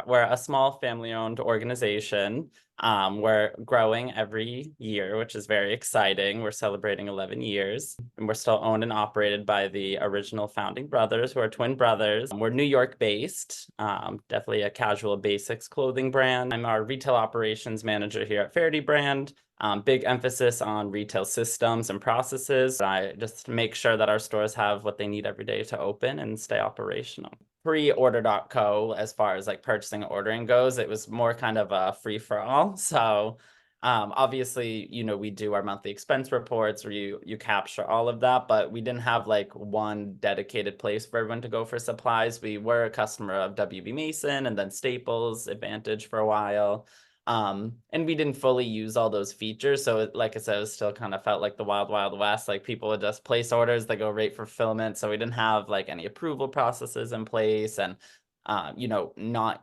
we're a small family-owned organization. We're growing every year, which is very exciting. We're celebrating 11 years, and we're still owned and operated by the original founding brothers, who are twin brothers. We're New York based, definitely a casual basics clothing brand. I'm our retail operations manager here at Faherty Brand. Big emphasis on retail systems and processes. I just make sure that our stores have what they need every day to open and stay operational. Pre-order.co, as far as like purchasing and ordering goes, it was more kind of a free for all. So obviously, we do our monthly expense reports where you capture all of that, but we didn't have like one dedicated place for everyone to go for supplies. We were a customer of WB Mason and then Staples, Advantage for a while. And we didn't fully use all those features. So like I said, it still kind of felt like the wild, wild west. Like people would just place orders, they go right for fulfillment. So we didn't have like any approval processes in place. And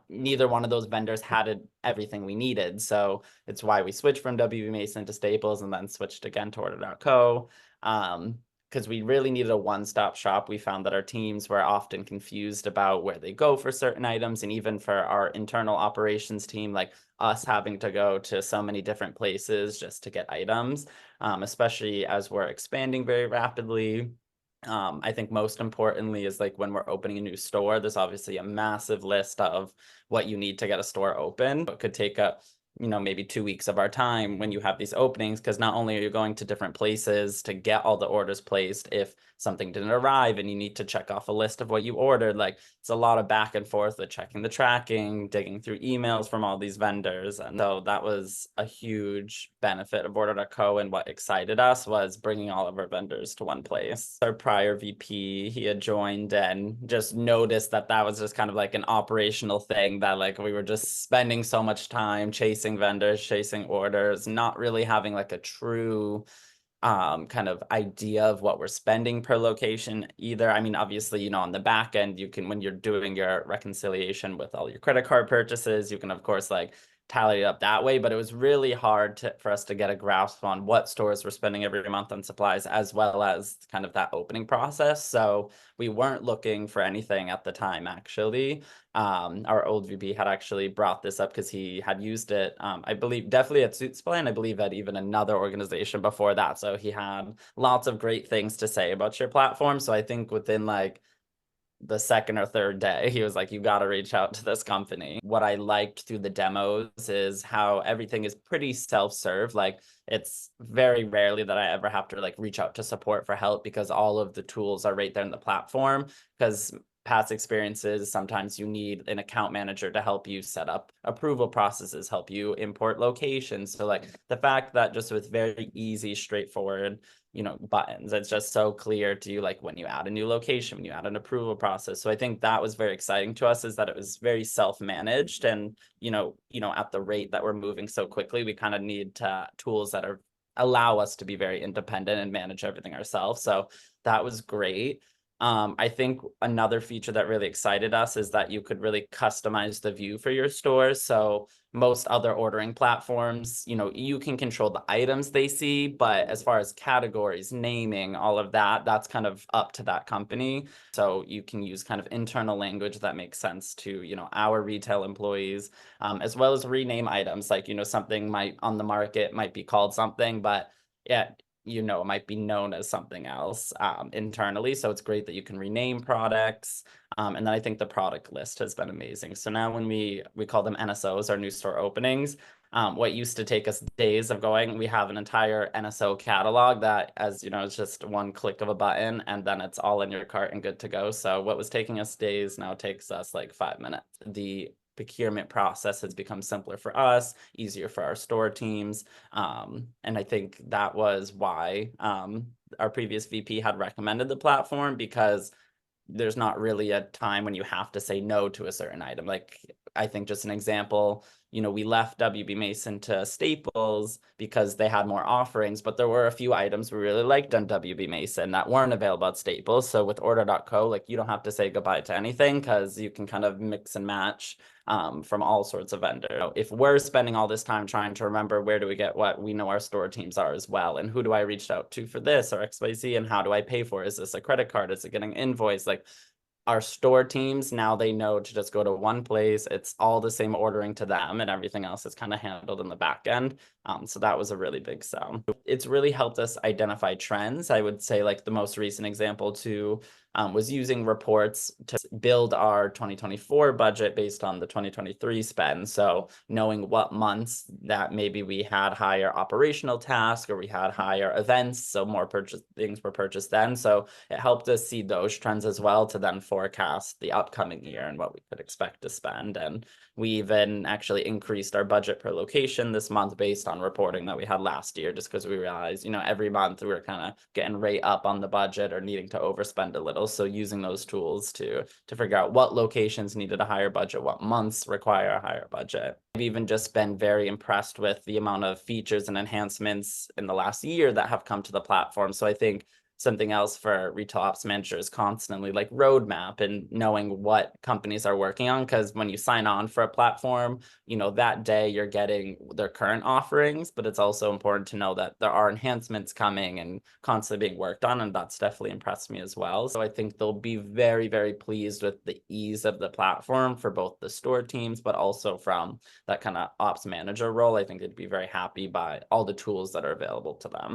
neither one of those vendors had everything we needed. So it's why we switched from WB Mason to Staples and then switched again to order.co. Because we really needed a one-stop shop. We found that our teams were often confused about where they go for certain items, and even for our internal operations team, like us having to go to so many different places just to get items, especially as we're expanding very rapidly. I think most importantly is like when we're opening a new store, there's obviously a massive list of what you need to get a store open. It could take maybe 2 weeks of our time when you have these openings, because not only are you going to different places to get all the orders placed, if something didn't arrive and you need to check off a list of what you ordered, like it's a lot of back and forth with checking the tracking, digging through emails from all these vendors. And so that was a huge benefit of order.co, and what excited us was bringing all of our vendors to one place. Our prior VP, he had joined and just noticed that that was just kind of like an operational thing, that like we were just spending so much time chasing vendors, chasing orders, not really having like a true kind of idea of what we're spending per location either. I mean, obviously, on the back end, you can, when you're doing your reconciliation with all your credit card purchases, you can, of course, like tally it up that way. But it was really hard for us to get a grasp on what stores were spending every month on supplies, as well as kind of that opening process. So we weren't looking for anything at the time, actually. Our old VP had actually brought this up because he had used it, I believe, definitely at Suit Supply, and I believe at even another organization before that. So he had lots of great things to say about your platform. So I think within like the second or third day, he was like, you got to reach out to this company. What I liked through the demos is how everything is pretty self-serve. Like it's very rarely that I ever have to like reach out to support for help, because all of the tools are right there in the platform. Because past experiences, sometimes you need an account manager to help you set up approval processes, help you import locations. So like the fact that just with very easy, straightforward buttons, it's just so clear to you, like when you add a new location, when you add an approval process. So I think that was very exciting to us, is that it was very self-managed. And at the rate that we're moving so quickly, we kind of need tools that allow us to be very independent and manage everything ourselves. So that was great. I think another feature that really excited us is that you could really customize the view for your stores. So most other ordering platforms, you can control the items they see, but as far as categories, naming, all of that, that's kind of up to that company. So you can use kind of internal language that makes sense to, our retail employees, as well as rename items. Like, something might on the market might be called something, but yeah, it might be known as something else internally. So it's great that you can rename products. And then I think the product list has been amazing. So now when we call them NSOs, our new store openings, what used to take us days of going, we have an entire NSO catalog that, as is just one click of a button, and then it's all in your cart and good to go. So what was taking us days now takes us like 5 minutes. The procurement process has become simpler for us, easier for our store teams. And I think that was why our previous VP had recommended the platform, because there's not really a time when you have to say no to a certain item. Like, I think just an example, we left WB Mason to Staples because they had more offerings, but there were a few items we really liked on WB Mason that weren't available at Staples. So with order.co, like you don't have to say goodbye to anything, because you can kind of mix and match from all sorts of vendors. If we're spending all this time trying to remember where do we get what, we know our store teams are as well. And who do I reach out to for this or XYZ, and how do I pay for it? Is this a credit card? Is it getting invoiced? Like our store teams, now they know to just go to one place. It's all the same ordering to them, and everything else is kind of handled in the back end. So that was a really big sell. It's really helped us identify trends. I would say like the most recent example too was using reports to build our 2024 budget based on the 2023 spend. So knowing what months that maybe we had higher operational tasks or we had higher events, so more things were purchased then. So it helped us see those trends as well to then forecast the upcoming year and what we could expect to spend. And we even actually increased our budget per location this month based on reporting that we had last year, just because we realized, every month we were kind of getting right up on the budget or needing to overspend a little. So using those tools to figure out what locations needed a higher budget, what months require a higher budget. I've even just been very impressed with the amount of features and enhancements in the last year that have come to the platform. So I think something else for retail ops managers constantly like roadmap and knowing what companies are working on, because when you sign on for a platform, that day you're getting their current offerings, but it's also important to know that there are enhancements coming and constantly being worked on, and that's definitely impressed me as well. So I think they'll be very, very pleased with the ease of the platform for both the store teams, but also from that kind of ops manager role. I think they'd be very happy by all the tools that are available to them.